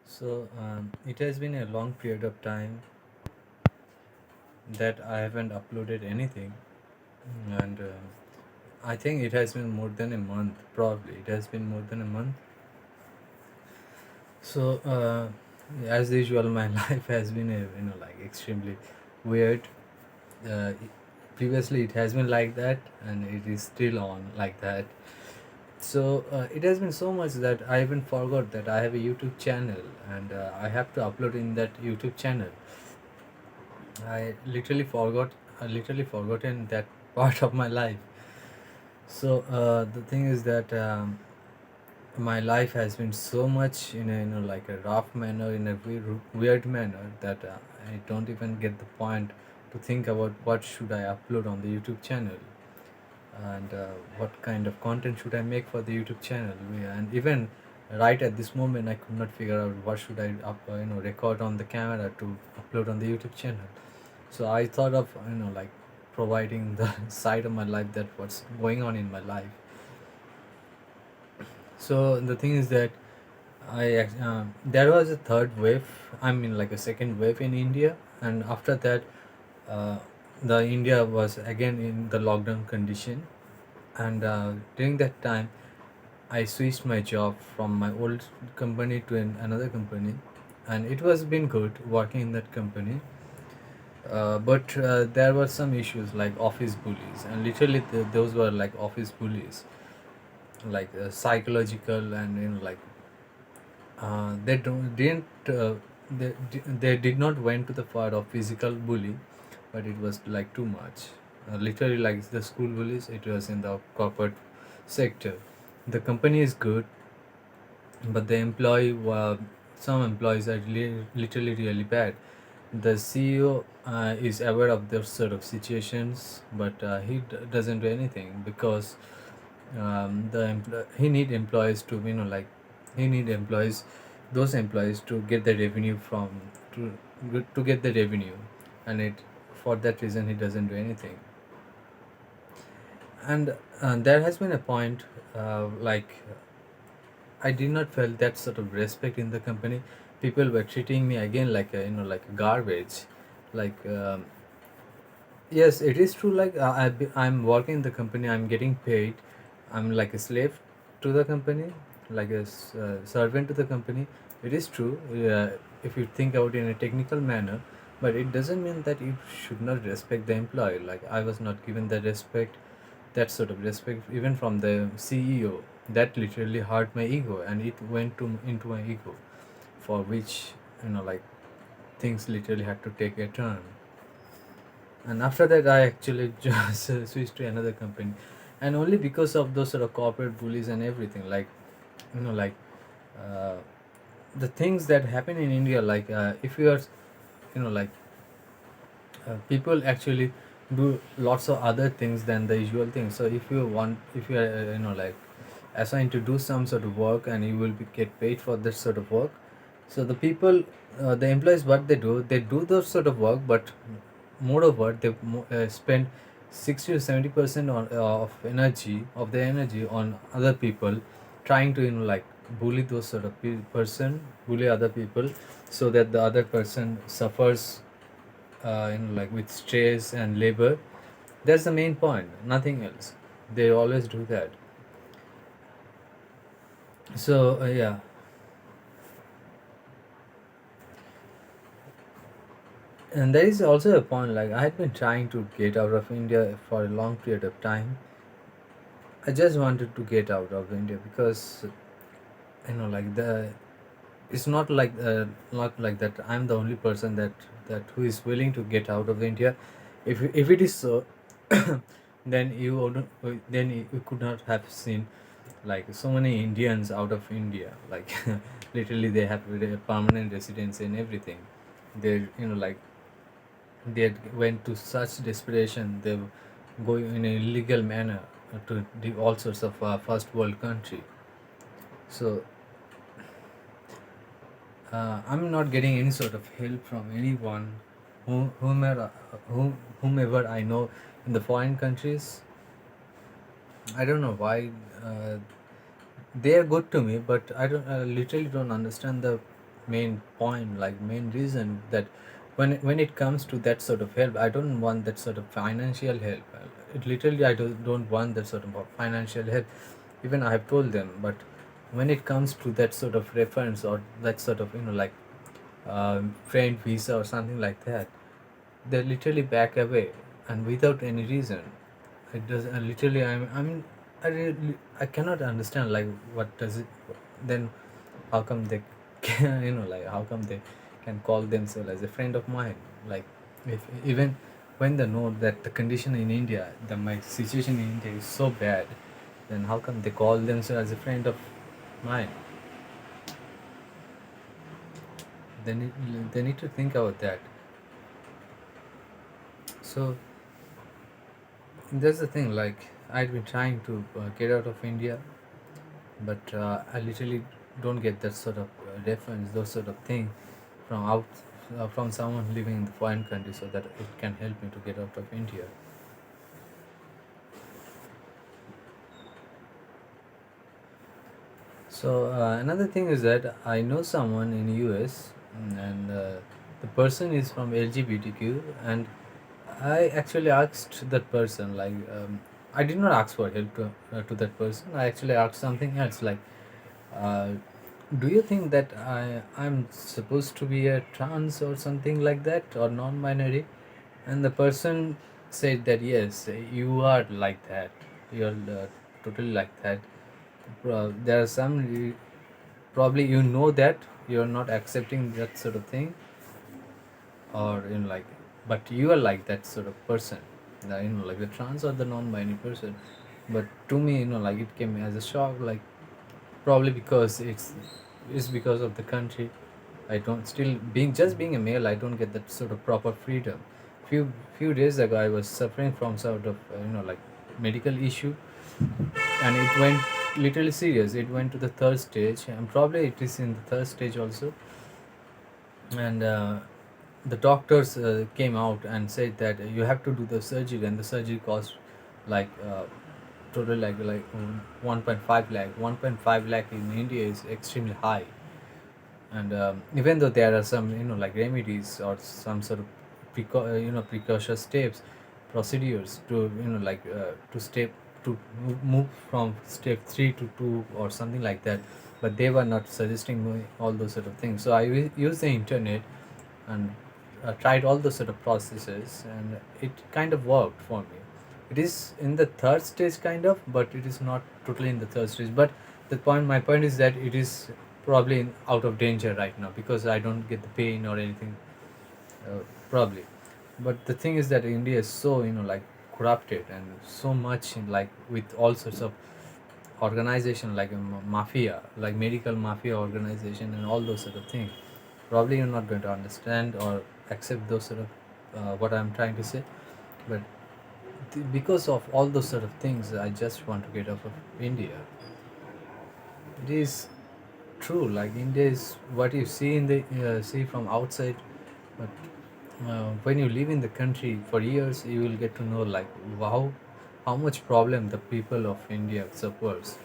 It has been a long period of time that I haven't uploaded anything, and I think it has been more than a month. Probably it has been more than a month. So, as usual, my life has been like extremely weird. Uh, Previously, it has been like that, and it is still on like that. So it has been so much that I even forgot that I have a YouTube channel, and I have to upload in that YouTube channel. I literally forgot. I literally forgotten that part of my life. So the thing is that my life has been so much in a like a rough manner, in a weird manner that I don't even get the point to think about what should I upload on the YouTube channel, and what kind of content should I make for the YouTube channel. And even right at this moment, I could not figure out what should I record on the camera to upload on the YouTube channel. So I thought of like providing the side of my life, that what's going on in my life. So the thing is that there was a third wave. I mean, like a second wave in India, and after that, uh, the India was again in the lockdown condition. And during that time, I switched my job from my old company to another company, and it was been good working in that company. But there were some issues like office bullies, and literally those were like office bullies, like psychological, and they don't didn't they did not went to the part of physical bully, but it was like too much. Literally, like the school bullies, it was in the corporate sector. The company is good, but the employee some employees are literally really bad. The CEO is aware of those sort of situations, but doesn't do anything because he need employees to he need employees those employees to get the revenue from to to get the revenue, and it for that reason he doesn't do anything. And there has been a point, like I did not feel that sort of respect in the company. People were treating me again like a, like garbage. Like yes, it is true. Like I'm working in the company. I'm getting paid. I'm like a slave to the company, like a servant to the company. It is true. If you think about it in a technical manner, but it doesn't mean that you should not respect the employee. Like I was not given the respect, that sort of respect, even from the CEO. That literally hurt my ego, and it went to into my ego, for which like things literally had to take a turn. And after that, I actually just switched to another company, and only because of those sort of corporate bullies and everything. Like like uh, the things that happen in India, like if you are like people actually do lots of other things than the usual things. So if you are like assigned to do some sort of work, and you will get paid for this sort of work. So the people, the employees, what they do those sort of work, but moreover they spend 60 to 70% on of energy, of their energy, on other people, trying to like bully those sort of person, bully other people, so that the other person suffers like with stress and labor. That's the main point, nothing else. They always do that. So yeah. And there is also a point, like I had been trying to get out of India for a long period of time. I just wanted to get out of India because like it's not like that I'm the only person that who is willing to get out of India. If it is so, then you wouldn't, then you could not have seen like so many Indians out of India. Like literally they have permanent residence and everything. They like they went to such desperation, they go in a illegal manner to all sorts of first world country. So I'm not getting any sort of help from anyone, whomever, whomever I know in the foreign countries. I don't know why. uh, they are good to me, but I literally don't understand the main point, like main reason that when it comes to that sort of help, I don't want that sort of financial help. It literally, I don't want that sort of financial help. Even I have told them, but when it comes to that sort of reference or that sort of like friend visa or something like that, they literally back away and without any reason. It does literally. I really, I cannot understand like what does it then. How come they can, like how come they can call themselves as a friend of mine? Like, if even when they know that the condition in India, the my situation in India is so bad, then how come they call themselves as a friend of mine? They need to think about that. So that's the thing. Like, I've been trying to get out of India, but I literally don't get that sort of reference, those sort of thing from out from someone living in the foreign country, so that it can help me to get out of India. So another thing is that I know someone in US, and the person is from LGBTQ, and I actually asked that person like, I did not ask for help to that person. I actually asked something else like, uh, do you think that I'm supposed to be a trans or something like that, or non-binary? And the person said that yes, you are like that. You're totally like that. There are some probably that you're not accepting that sort of thing, or like, but you are like that sort of person, like the trans or the non-binary person. But to me, like, it came as a shock, like, probably because it's because of the country. I don't, still being a male, I don't get that sort of proper freedom. Few days ago, I was suffering from sort of like medical issue, and it went literally serious. It went to the third stage, and probably it is in the third stage also. And the doctors came out and said that you have to do the surgery, and the surgery cost like total like 1.5 lakh. 1.5 lakh in India is extremely high. And even though there are some like remedies or some sort of precautious steps, procedures to like to step to move from step 3 to 2 or something like that, but they were not suggesting me all those sort of things. So I used the internet and tried all those sort of processes, and it kind of worked for me. It is in the third stage kind of, but it is not totally in the third stage. But my point is that it is probably out of danger right now, because I don't get the pain or anything, uh, probably. But the thing is that India is so like corrupted, and so much in, like, with all sorts of organization, like a mafia, like medical mafia organization and all those sort of things. Probably you're not going to understand or accept those sort of what I'm trying to say. But because of all those sort of things, I just want to get out of India. It is true, like India is what you see in the see from outside, but when you live in the country for years, you will get to know like, wow, how much problem the people of India suffers.